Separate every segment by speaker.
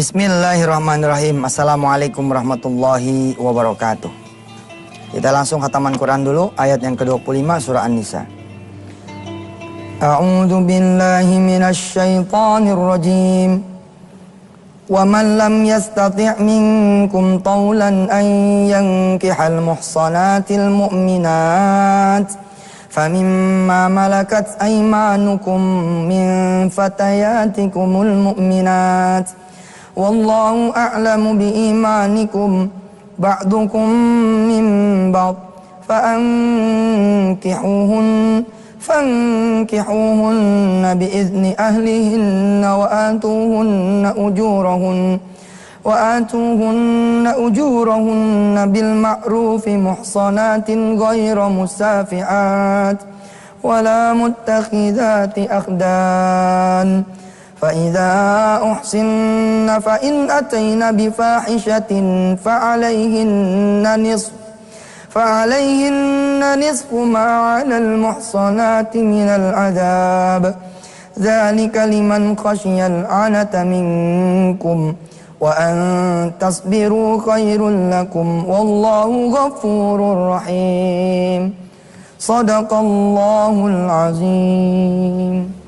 Speaker 1: Bismillahirrahmanirrahim. Assalamualaikum warahmatullahi wabarakatuh. Kita langsung khataman Quran dulu, ayat yang ke-25 surah An-Nisa. A'udzu billahi minasy syaithanir rajim. Wa man lam yastati' minkum tawlan an yankihal muhsanatil mu'minat famimma malakat aymanukum min fatayatikumul mu'minat wallahu a'lamu biimanikum ba'dukum min ba'd fankihuhunna biizni ahlihinna wa atuhunna ujurahunna bil ma'rufi muhsanatin ghayra musafihat wala muttakhidati akhdan فَإِذَا أُحْصِنَّ فَإِنْ أَتَيْنَ بِفَاحِشَةٍ فَعَلَيْهِنَّ نِصْفُ مَا عَلَى الْمُحْصَنَاتِ مِنَ الْعَذَابِ ذَلِكَ لِمَنْ خَشِيَ الْعَنَتَ مِنْكُمْ وَأَنْ تَصْبِرُوا خَيْرٌ لَكُمْ وَاللَّهُ غَفُورٌ رَحِيمٌ صَدَقَ اللَّهُ الْعَظِيمُ.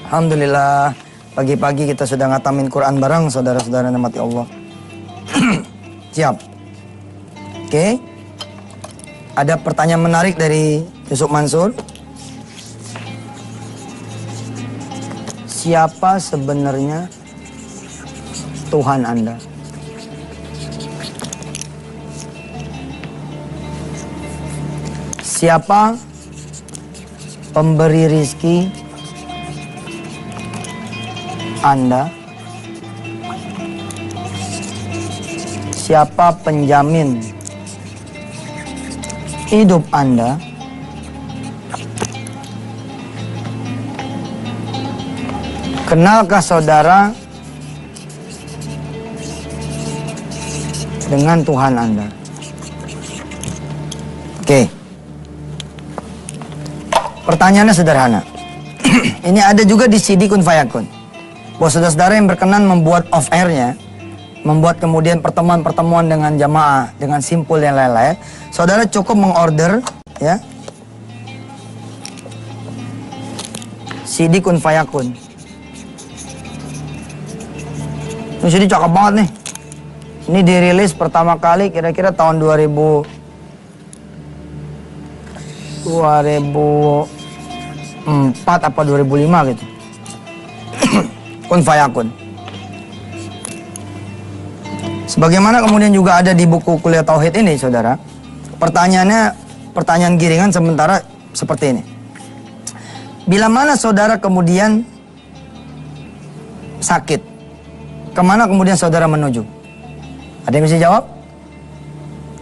Speaker 1: Alhamdulillah, pagi-pagi kita sudah ngatamin Quran bareng, saudara-saudara yang mati Allah. Siap? Oke. Ada pertanyaan menarik dari Yusuf Mansur. Siapa sebenarnya Tuhan Anda? Siapa pemberi rizki Anda? Siapa penjamin hidup Anda? Kenalkah saudara dengan Tuhan Anda? Oke. Pertanyaannya sederhana. Ini ada juga di CD Kun Fayakun. Buat saudara-saudara yang berkenan membuat off airnya, membuat kemudian pertemuan-pertemuan dengan jamaah dengan simpul dan lain-lain, saudara cukup mengorder ya CD Kun Fayakun. Ini CD cakep banget nih. Ini dirilis pertama kali kira-kira tahun 2004 apa 2005 gitu. Kun Fayakun. Sebagaimana kemudian juga ada di buku kuliah tauhid ini, saudara. Pertanyaannya pertanyaan giringan sementara seperti ini. Bila mana saudara kemudian sakit, kemana kemudian saudara menuju? Ada yang bisa jawab?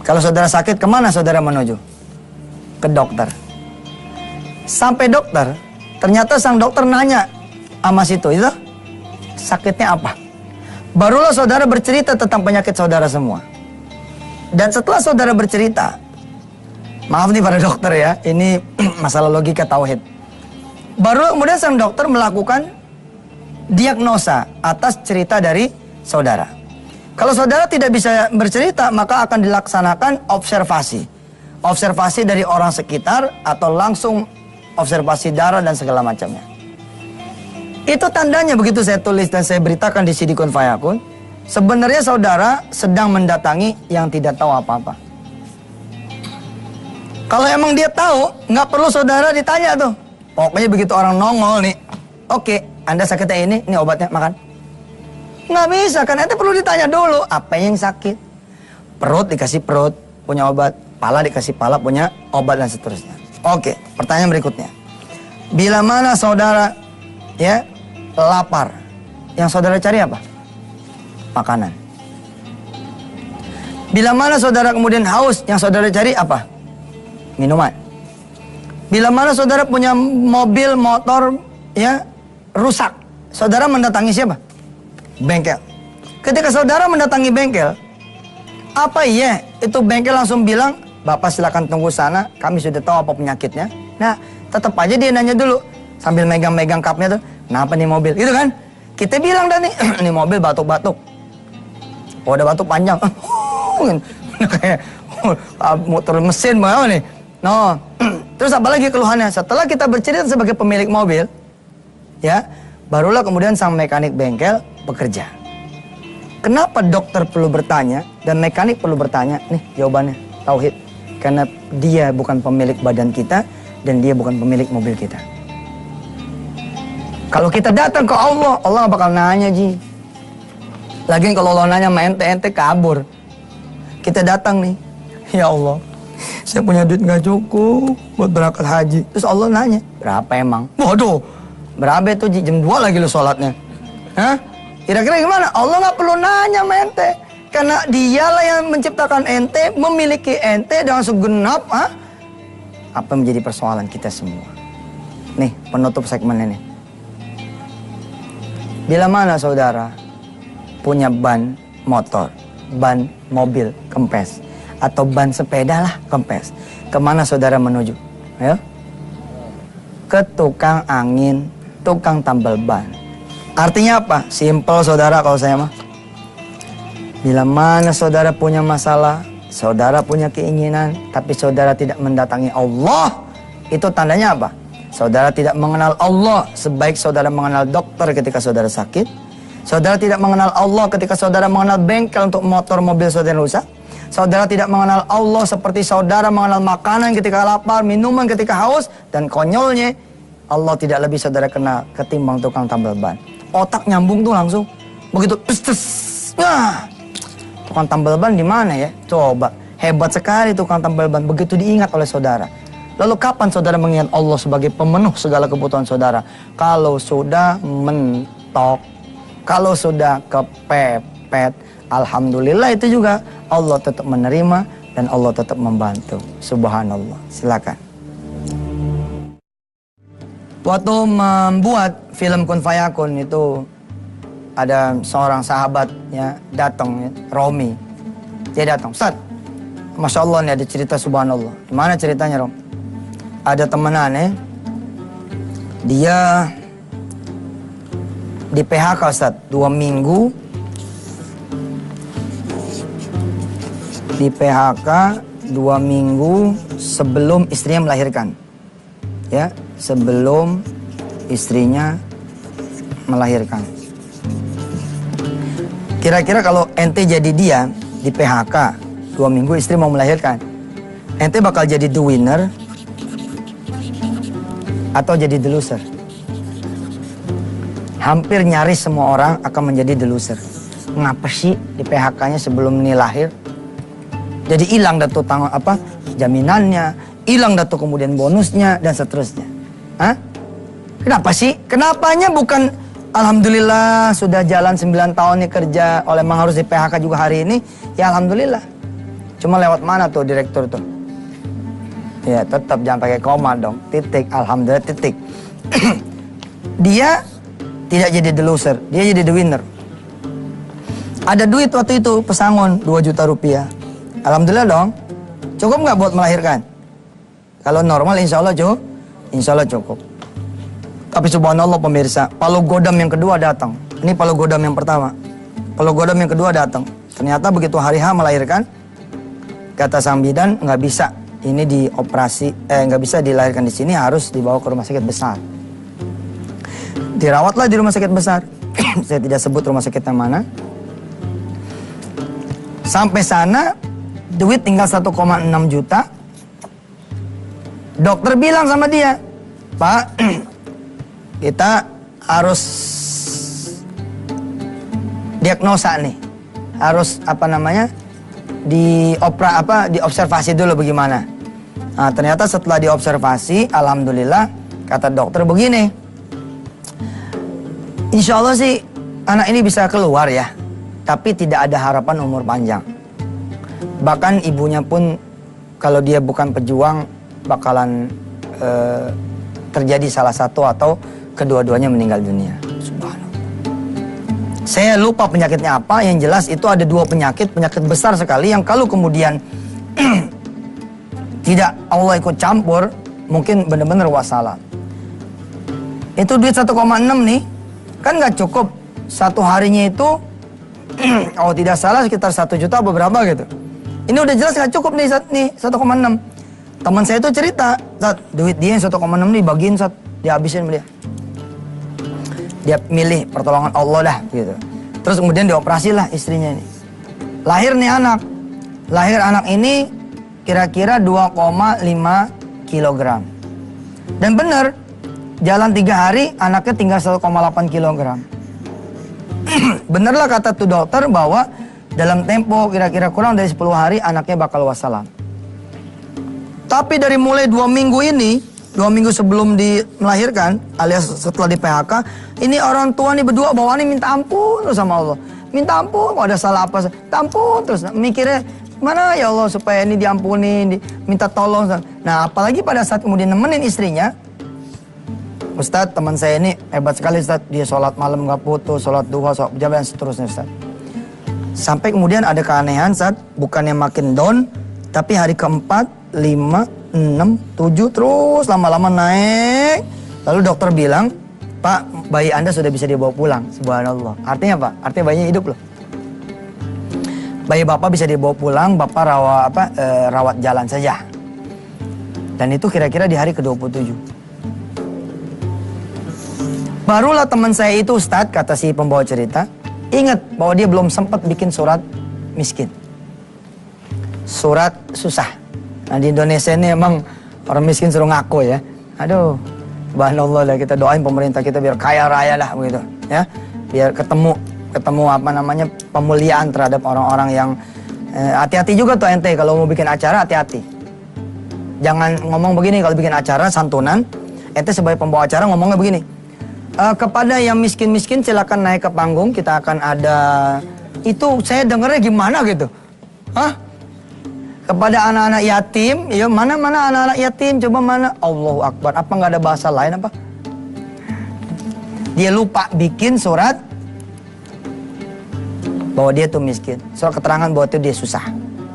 Speaker 1: Kalau saudara sakit, kemana saudara menuju? Ke dokter. Sampai dokter, ternyata sang dokter nanya sama situ, itu sakitnya apa? Barulah saudara bercerita tentang penyakit saudara semua. Dan setelah saudara bercerita, maaf nih para dokter ya, ini masalah logika tauhid. Baru kemudian sang dokter melakukan diagnosa atas cerita dari saudara. Kalau saudara tidak bisa bercerita, maka akan dilaksanakan observasi. Observasi dari orang sekitar atau langsung observasi darah dan segala macamnya. Itu tandanya begitu saya tulis dan saya beritakan di CD Kun Fayakun. Sebenarnya saudara sedang mendatangi yang tidak tahu apa-apa. Kalau emang dia tahu, nggak perlu saudara ditanya tuh. Pokoknya begitu orang nongol nih, oke, Anda sakitnya ini obatnya, makan. Nggak bisa, kan itu perlu ditanya dulu, apa yang sakit. Perut dikasih perut, punya obat. Pala dikasih pala, punya obat dan seterusnya. Oke, pertanyaan berikutnya. Bila mana saudara ya lapar, yang saudara cari apa? Makanan. Bila mana saudara kemudian haus, yang saudara cari apa? Minuman. Bila mana saudara punya mobil, motor ya rusak, saudara mendatangi siapa? Bengkel. Ketika saudara mendatangi bengkel, apa iya itu bengkel langsung bilang, Bapak silakan tunggu sana, kami sudah tahu apa penyakitnya. Nah, tetap aja dia nanya dulu sambil megang-megang kapnya tuh, kenapa nih mobil? Gitu kan? Kita bilang dah nih, ini mobil batuk-batuk. Oh, ada batuk panjang. Kayak motor mesin mana nih. No. Terus apa lagi keluhannya? Setelah kita bercerita sebagai pemilik mobil, ya, barulah kemudian sang mekanik bengkel bekerja. Kenapa dokter perlu bertanya dan mekanik perlu bertanya? Nih jawabannya, tauhid. Karena dia bukan pemilik badan kita dan dia bukan pemilik mobil kita. Kalau kita datang ke Allah, Allah gak bakal nanya, Ji. Lagian kalau Allah nanya sama ente kabur. Kita datang nih, ya Allah, saya punya duit gak cukup buat berangkat haji. Terus Allah nanya, berapa emang? Waduh, berapa itu, Ji? Jam 2 lagi lu sholatnya. Hah? Kira-kira gimana? Allah gak perlu nanya sama ente. Karena dialah yang menciptakan ente, memiliki ente dengan segenap. Apa menjadi persoalan kita semua? Nih, penutup segmen ini. Bila mana saudara punya ban motor, ban mobil kempes, atau ban sepeda lah kempes, kemana saudara menuju? Ayo? Ke tukang angin, tukang tambal ban. Artinya apa? Simple saudara kalau saya mah. Bila mana saudara punya masalah, saudara punya keinginan, tapi saudara tidak mendatangi Allah, itu tandanya apa? Saudara tidak mengenal Allah sebaik saudara mengenal dokter ketika saudara sakit. Saudara tidak mengenal Allah ketika saudara mengenal bengkel untuk motor mobil saudara rusak. Saudara tidak mengenal Allah seperti saudara mengenal makanan ketika lapar, minuman ketika haus. Dan konyolnya, Allah tidak lebih saudara kenal ketimbang tukang tambal ban. Otak nyambung tuh langsung. Begitu, tukang tambal ban di mana ya? Coba, hebat sekali tukang tambal ban. Begitu diingat oleh saudara. Lalu kapan saudara mengingat Allah sebagai pemenuh segala kebutuhan saudara? Kalau sudah mentok, kalau sudah kepepet, alhamdulillah itu juga Allah tetap menerima dan Allah tetap membantu. Subhanallah. Silakan. Waktu membuat film Kun Fayakun itu ada seorang sahabat ya datang, ya, Romi. Dia datang, Ustaz, Masya Allah nih ada cerita subhanallah. Gimana ceritanya, Rom? Ada temenannya, dia di PHK Ustaz, 2 minggu di PHK 2 minggu sebelum istrinya melahirkan. Ya, sebelum istrinya melahirkan. Kira-kira kalau ente jadi dia di PHK 2 minggu istri mau melahirkan, ente bakal jadi the winner atau jadi the loser? Hampir nyaris semua orang akan menjadi the loser. Ngapa sih di PHK-nya sebelum ini lahir? Jadi hilang dah tuh jaminannya, hilang dah tuh kemudian bonusnya dan seterusnya. Hah? Kenapa sih? Kenapanya bukan alhamdulillah sudah jalan 9 tahun nih kerja, oleh memang harus di PHK juga hari ini. Ya alhamdulillah. Cuma lewat mana tuh direktur tuh? Ya tetap jangan pakai koma dong, titik, alhamdulillah titik. Dia tidak jadi the loser, dia jadi the winner. Ada duit waktu itu pesangon 2 juta rupiah. Alhamdulillah dong, cukup nggak buat melahirkan? Kalau normal insya Allah cukup. Tapi subhanallah pemirsa, palu godam yang kedua datang. Ini palu godam yang pertama. Palu godam yang kedua datang. Ternyata begitu hari H melahirkan, kata sang bidan nggak bisa. Ini dioperasi, nggak bisa dilahirkan di sini, harus dibawa ke rumah sakit besar. Dirawatlah di rumah sakit besar. Saya tidak sebut rumah sakit yang mana. Sampai sana, duit tinggal 1,6 juta. Dokter bilang sama dia, Pak, kita harus diagnosa nih, harus diobservasi dulu bagaimana. Nah, ternyata setelah diobservasi, alhamdulillah kata dokter begini, insya Allah sih anak ini bisa keluar ya, tapi tidak ada harapan umur panjang. Bahkan ibunya pun kalau dia bukan pejuang bakalan terjadi salah satu atau kedua-duanya meninggal dunia. Subhanallah. Saya lupa penyakitnya apa, yang jelas itu ada 2 penyakit besar sekali yang kalau kemudian tidak Allah ikut campur, mungkin benar-benar wassalam. Itu duit 1,6 nih, kan nggak cukup satu harinya itu, kalau tidak salah sekitar 1 juta beberapa gitu. Ini udah jelas nggak cukup nih, nih 1,6. Teman saya itu cerita, duit dia yang 1,6 nih bagiin, dihabisin sama dia. Dia milih pertolongan Allah dah gitu. Terus kemudian dioperasi lah istrinya ini. Lahir nih anak. Lahir anak ini kira-kira 2,5 kilogram. Dan benar, jalan 3 hari anaknya tinggal 1,8 kilogram. Benerlah kata tuh dokter bahwa dalam tempo kira-kira kurang dari 10 hari anaknya bakal wassalam. Tapi dari mulai 2 minggu ini, 2 minggu sebelum melahirkan alias setelah di PHK, ini orang tua nih berdua bawaannya minta ampun sama Allah. Minta ampun, kalau ada salah apa, minta ampun terus. Mikirnya, mana ya Allah supaya ini diampuni, minta tolong. Nah apalagi pada saat kemudian nemenin istrinya, Ustadz teman saya ini hebat sekali Ustadz. Dia sholat malam gak putus, sholat duha, sholat berjamaah dan seterusnya Ustadz. Sampai kemudian ada keanehan Ustadz, bukannya makin down, tapi hari keempat, 5, 6, 7 terus lama-lama naik. Lalu dokter bilang, Pak, bayi Anda sudah bisa dibawa pulang. Subhanallah. Artinya apa? Artinya bayinya hidup loh. Bayi Bapak bisa dibawa pulang, Bapak rawat jalan saja. Dan itu kira-kira di hari ke-27. Barulah teman saya itu Ustadz, kata si pembawa cerita, ingat bahwa dia belum sempat bikin surat miskin. Surat susah. Nah di Indonesia ini emang orang miskin suruh ngaku ya. Aduh, subhanallah lah, kita doain pemerintah kita biar kaya raya lah begitu ya. Biar ketemu apa namanya pemuliaan terhadap orang-orang yang hati-hati juga tuh ente kalau mau bikin acara, hati-hati. Jangan ngomong begini kalau bikin acara santunan, ente sebagai pembawa acara ngomongnya begini. Kepada yang miskin-miskin silakan naik ke panggung, kita akan ada itu saya dengarnya gimana gitu. Hah? Kepada anak-anak yatim, ya mana anak-anak yatim, coba mana? Allahu Akbar, apa nggak ada bahasa lain apa? Dia lupa bikin surat bahwa dia tuh miskin, surat keterangan bahwa itu dia susah.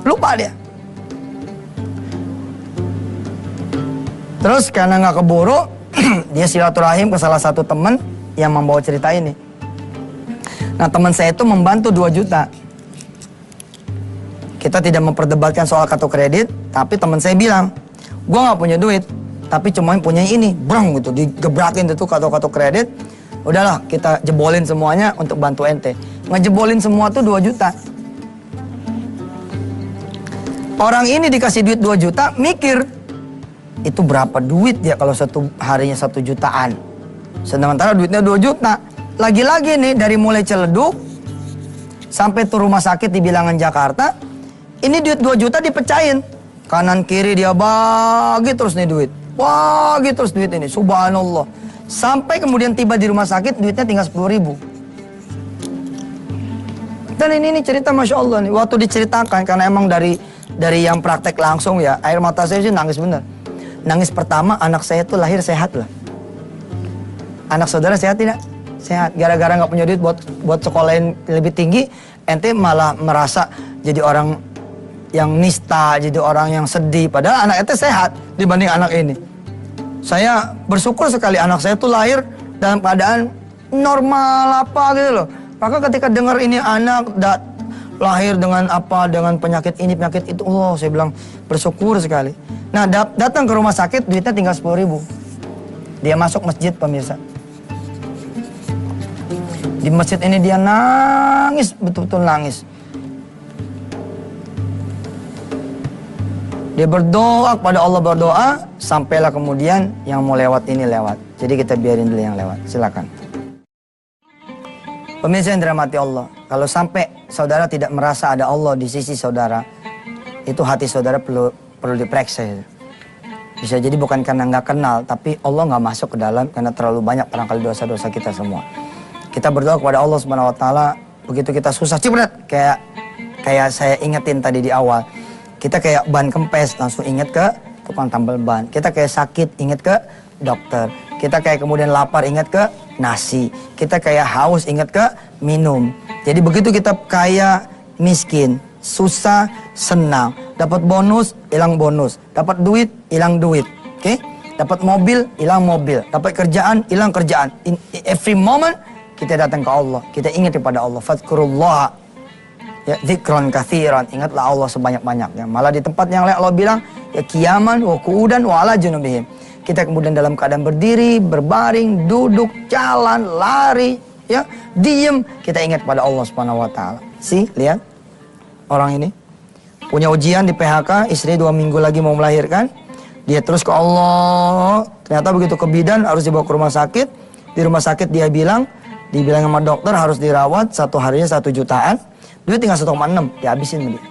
Speaker 1: Lupa dia. Terus karena nggak keburu, dia silaturahim ke salah satu teman yang membawa cerita ini. Nah teman saya itu membantu 2 juta. Kita tidak memperdebatkan soal kartu kredit, tapi teman saya bilang, gua nggak punya duit, tapi cuma punya ini, brong gitu, digebrakin itu kartu kredit. Udahlah, kita jebolin semuanya untuk bantu ente. Ngejebolin semua tuh 2 juta. Orang ini dikasih duit 2 juta, mikir, itu berapa duit ya kalau satu harinya 1 jutaan. Sementara duitnya 2 juta. Lagi-lagi nih, dari mulai Ciledug, sampai tuh rumah sakit di Bilangan Jakarta, ini duit 2 juta dipecahin. Kanan kiri dia bagi terus nih duit. Bagi terus duit ini. Subhanallah. Sampai kemudian tiba di rumah sakit duitnya tinggal 10.000. Dan ini cerita Masya Allah nih. Waktu diceritakan karena emang dari yang praktek langsung ya. Air mata saya sih nangis bener. Nangis pertama anak saya tuh lahir sehat loh. Anak saudara sehat tidak? Sehat. Gara-gara nggak punya duit buat sekolahin lebih tinggi. Ente malah merasa jadi orang yang nista, jadi orang yang sedih. Padahal anak itu sehat dibanding anak ini. Saya bersyukur sekali anak saya tuh lahir dalam keadaan normal apa gitu loh. Maka ketika dengar ini anak lahir dengan apa, dengan penyakit ini, penyakit itu, Allah saya bilang bersyukur sekali. Nah datang ke rumah sakit duitnya tinggal 10.000. Dia masuk masjid pemirsa. Di masjid ini dia nangis, betul-betul nangis. Dia berdoa kepada Allah, berdoa sampailah kemudian yang mau lewat ini lewat. Jadi kita biarin dulu yang lewat. Silakan. Pemirsa yang dirahmati Allah, kalau sampai saudara tidak merasa ada Allah di sisi saudara, itu hati saudara perlu diperiksa. Bisa jadi bukan karena nggak kenal, tapi Allah nggak masuk ke dalam karena terlalu banyak barangkali dosa-dosa kita semua. Kita berdoa kepada Allah Subhanahu Wa Taala. Begitu kita susah, cipret kayak saya ingetin tadi di awal. Kita kayak ban kempes, langsung inget ke tukang tambal ban. Kita kayak sakit, inget ke dokter. Kita kayak kemudian lapar, inget ke nasi. Kita kayak haus, inget ke minum. Jadi begitu kita kaya, miskin, susah, senang. Dapat bonus, hilang bonus. Dapat duit, hilang duit. Oke? Dapat mobil, hilang mobil. Dapat kerjaan, hilang kerjaan. In every moment kita datang ke Allah, kita ingat kepada Allah. Fadhkurullah, ya, dzikran katsiran, ingatlah Allah sebanyak-banyaknya. Malah di tempat yang lain Allah bilang, ya qiyaman wa qu'udan wa ala junubihim. Kita kemudian dalam keadaan berdiri, berbaring, duduk, jalan, lari, ya, diem, kita ingat pada Allah Subhanahu wa taala. Lihat orang ini punya ujian di PHK, istri 2 minggu lagi mau melahirkan. Dia terus ke Allah. Ternyata begitu ke bidan harus dibawa ke rumah sakit. Di rumah sakit dibilang sama dokter harus dirawat 1 harinya 1 jutaan. Duit tinggal 1,6, dihabisin sama dia.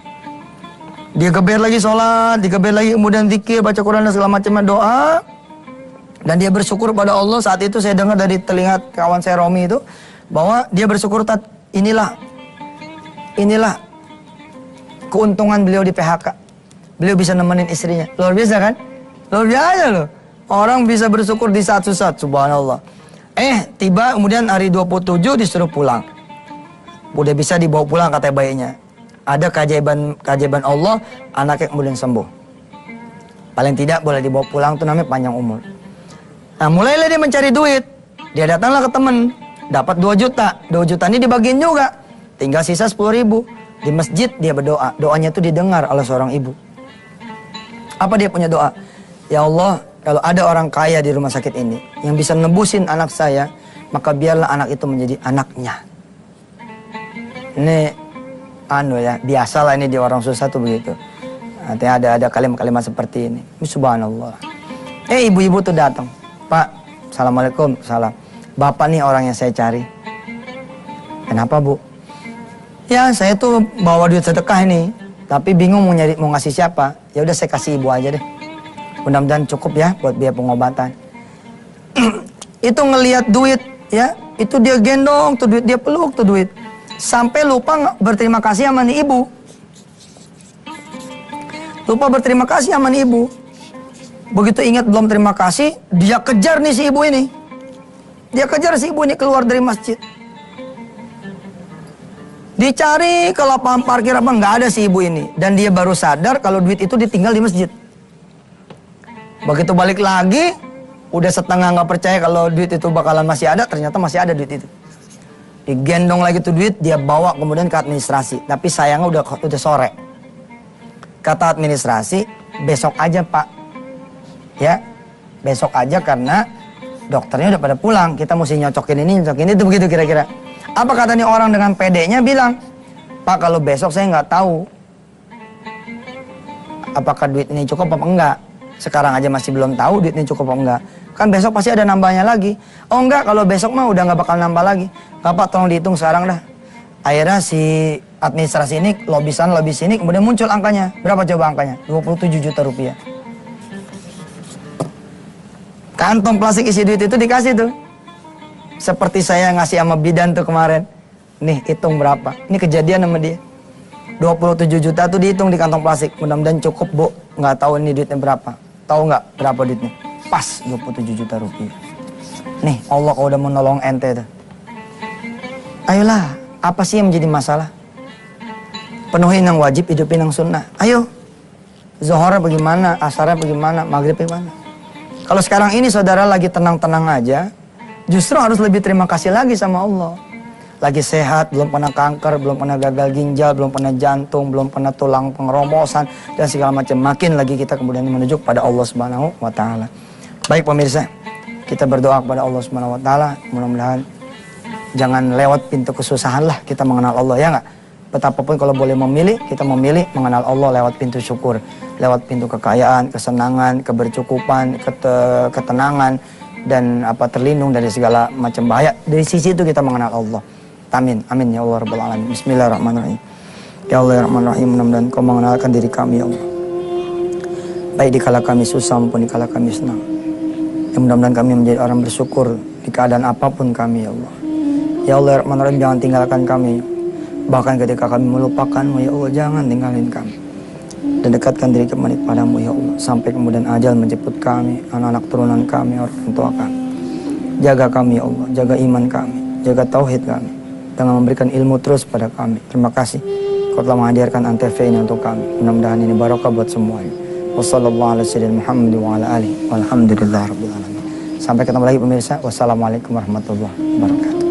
Speaker 1: Dia geber lagi sholat, digeber lagi kemudian zikir, baca Quran dan segala macamnya, doa. Dan dia bersyukur pada Allah. Saat itu saya dengar dari telinga kawan saya Romi itu, bahwa dia bersyukur, inilah keuntungan beliau di PHK. Beliau bisa nemenin istrinya. Luar biasa kan? Luar biasa loh. Orang bisa bersyukur di saat-saat, subhanallah. Tiba kemudian hari 27 disuruh pulang. Udah bisa dibawa pulang kata bayinya. Ada keajaiban Allah, anaknya kemudian sembuh. Paling tidak boleh dibawa pulang, itu namanya panjang umur. Nah, mulailah dia mencari duit. Dia datanglah ke teman, dapat 2 juta. 2 juta ini dibagiin juga. Tinggal sisa 10.000. Di masjid dia berdoa. Doanya itu didengar oleh seorang ibu. Apa dia punya doa? Ya Allah, kalau ada orang kaya di rumah sakit ini yang bisa nebusin anak saya, maka biarlah anak itu menjadi anaknya. Ini ya, biasalah ini di orang susah tuh begitu. Artinya ada kalimat-kalimat seperti ini. Subhanallah. Ibu-ibu tuh datang. Pak, assalamualaikum, salam. Bapak nih orang yang saya cari. Kenapa, Bu? Ya, saya tuh bawa duit sedekah ini, tapi bingung mau ngasih siapa. Ya udah saya kasih ibu aja deh. Mudah-mudahan cukup ya buat biaya pengobatan. Itu ngelihat duit, ya, itu dia gendong tuh duit, dia peluk tuh duit. Sampai lupa berterima kasih sama nih ibu. Lupa berterima kasih sama nih ibu. Begitu ingat belum terima kasih, dia kejar nih si ibu ini. Dia kejar si ibu ini keluar dari masjid. Dicari ke lapangan parkir apa, nggak ada si ibu ini. Dan dia baru sadar kalau duit itu ditinggal di masjid. Begitu balik lagi, udah setengah nggak percaya kalau duit itu bakalan masih ada, ternyata masih ada duit itu. Digendong lagi tuh duit, dia bawa kemudian ke administrasi. Tapi sayangnya udah sore. Kata administrasi, besok aja Pak. Ya, besok aja karena dokternya udah pada pulang. Kita mesti nyocokin ini, nyocokin itu, begitu kira-kira. Apa kata nih orang dengan pedenya bilang, Pak kalau besok saya nggak tahu apakah duit ini cukup apa enggak. Sekarang aja masih belum tahu duit ini cukup apa enggak. Kan besok pasti ada nambahnya lagi. Oh enggak, kalau besok mah udah nggak bakal nambah lagi. Bapak tolong dihitung sekarang dah. Akhirnya si administrasi ini lobby sini, kemudian muncul angkanya. Berapa coba angkanya? 27 juta rupiah. Kantong plastik isi duit itu dikasih tuh. Seperti saya ngasih sama bidan tuh kemarin. Nih, hitung berapa. Ini kejadian sama dia. 27 juta tuh dihitung di kantong plastik. Mudah-mudahan cukup, Bu. Nggak tahu ini duitnya berapa. Tahu nggak berapa duitnya? Pas 27 juta rupiah. Nih, Allah kalau udah menolong ente tuh. Ayolah, apa sih yang menjadi masalah? Penuhin yang wajib, hidupin yang sunnah. Ayo. Zuhurnya bagaimana? Asarnya bagaimana? Maghrib bagaimana? Kalau sekarang ini saudara lagi tenang-tenang aja, justru harus lebih terima kasih lagi sama Allah. Lagi sehat, belum pernah kanker, belum pernah gagal ginjal, belum pernah jantung, belum pernah tulang pengeromosan, dan segala macam. Makin lagi kita kemudian menuju pada Allah Subhanahu wa Ta'ala. Baik pemirsa, kita berdoa kepada Allah Subhanahu wa Ta'ala. Mudah-mudahan jangan lewat pintu kesusahan lah kita mengenal Allah, ya nggak? Betapapun kalau boleh memilih, kita memilih mengenal Allah lewat pintu syukur, lewat pintu kekayaan, kesenangan, kebercukupan, ketenangan, dan terlindung dari segala macam bahaya. Dari sisi itu kita mengenal Allah. Amin, amin ya Allah Rabbal Alamin. Bismillahirrahmanirrahim. Ya Allah ya Rahman Rahim, mudah-mudahan Kau mengenalkan diri kami ya Allah. Baik dikala kami susah maupun dikala kami senang. Ya mudah-mudahan kami menjadi orang bersyukur di keadaan apapun kami ya Allah. Ya Allah ya Rahman Rahim, jangan tinggalkan kami. Bahkan ketika kami melupakan-Mu ya Allah, jangan tinggalin kami. Dan dekatkan diri kami padamu ya Allah. Sampai kemudian ajal menjemput kami, anak-anak turunan kami, orang tua kami. Jaga kami ya Allah, jaga iman kami, jaga tauhid kami. Dengan memberikan ilmu terus pada kami. Terima kasih Kau telah menghadirkan Antv ini untuk kami. Mudah-mudahan ini barokah buat semuanya. Wassalamualaikum warahmatullahi wabarakatuh. Sampai ketemu lagi pemirsa. Wassalamualaikum warahmatullahi wabarakatuh.